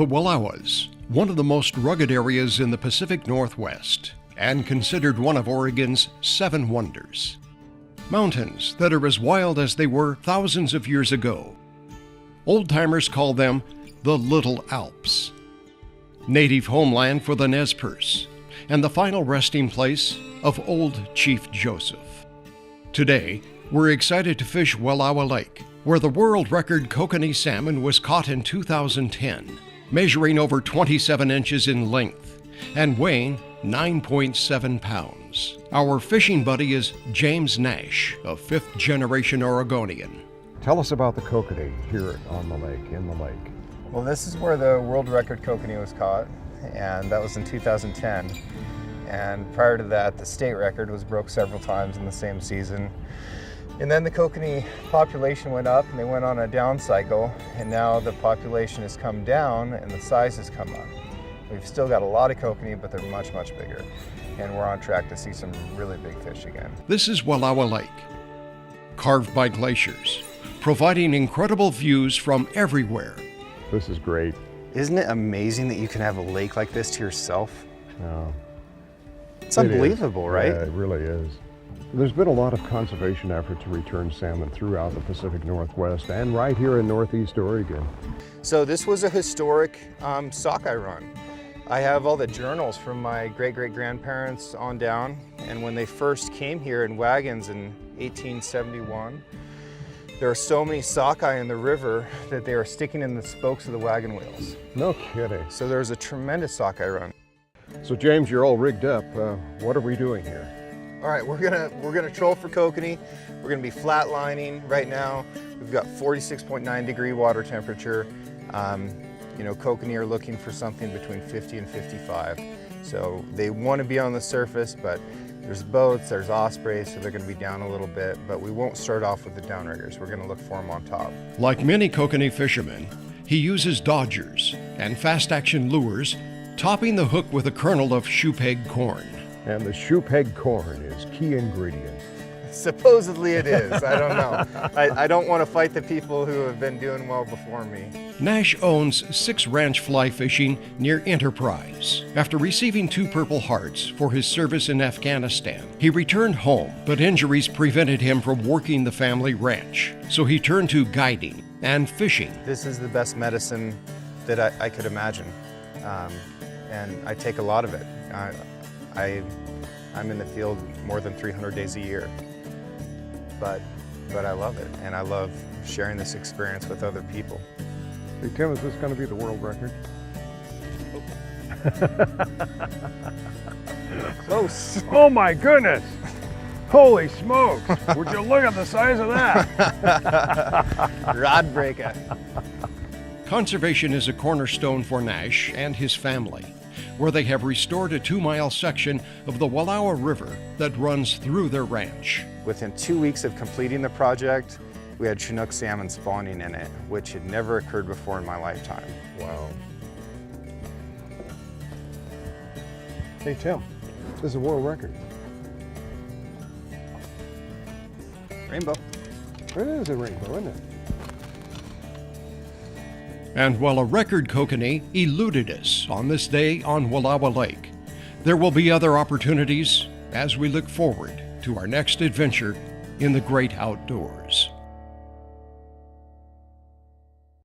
The Wallowas, one of the most rugged areas in the Pacific Northwest, and considered one of Oregon's 7 wonders. Mountains that are as wild as they were thousands of years ago. Old-timers call them the Little Alps. Native homeland for the Nez Perce, and the final resting place of old Chief Joseph. Today, we're excited to fish Wallowa Lake, where the world record kokanee salmon was caught in 2010, measuring over 27 inches in length and weighing 9.7 pounds. Our fishing buddy is James Nash, a 5th-generation Oregonian. Tell us about the kokanee here on the lake, in the lake. Well, this is where the world record kokanee was caught, and that was in 2010. And prior to that, the state record was broke several times in the same season. And then the kokanee population went up and they went on a down cycle, and now the population has come down and the size has come up. We've still got a lot of kokanee, but they're much, much bigger. And we're on track to see some really big fish again. This is Wallowa Lake, carved by glaciers, providing incredible views from everywhere. This is great. Isn't it amazing that you can have a lake like this to yourself? No. It's unbelievable, right? Yeah, it really is. There's been a lot of conservation effort to return salmon throughout the Pacific Northwest and right here in Northeast Oregon. So this was a historic sockeye run. I have all the journals from my great-great-grandparents on down, and when they first came here in wagons in 1871, there are so many sockeye in the river that they are sticking in the spokes of the wagon wheels. No kidding. So there's a tremendous sockeye run. So James, you're all rigged up. What are we doing here? All right, we're gonna troll for kokanee. We're gonna be flatlining right now. We've got 46.9 degree water temperature. You know, kokanee are looking for something between 50 and 55. So they want to be on the surface, but there's boats, there's ospreys, so they're gonna be down a little bit, but we won't start off with the downriggers. We're gonna look for them on top. Like many kokanee fishermen, he uses dodgers and fast-action lures, topping the hook with a kernel of shoe peg corn. And the shoe peg corn is key ingredient. Supposedly it is, I don't know. I don't want to fight the people who have been doing well before me. Nash owns 6 ranch fly fishing near Enterprise. After receiving 2 Purple Hearts for his service in Afghanistan, he returned home, but injuries prevented him from working the family ranch. So he turned to guiding and fishing. This is the best medicine that I could imagine, and I take a lot of it. I'm in the field more than 300 days a year, but I love it, and I love sharing this experience with other people. Hey Tim, is this going to be the world record? Close. Oh my goodness! Holy smokes! Would you look at the size of that? Rod breaker. Conservation is a cornerstone for Nash and his family, where they have restored a 2-mile section of the Wallowa River that runs through their ranch. Within 2 weeks of completing the project, we had Chinook salmon spawning in it, which had never occurred before in my lifetime. Wow. Hey Tim, this is a world record. Rainbow. It is a rainbow, isn't it? And while a record kokanee eluded us on this day on Wallowa Lake, there will be other opportunities as we look forward to our next adventure in the great outdoors.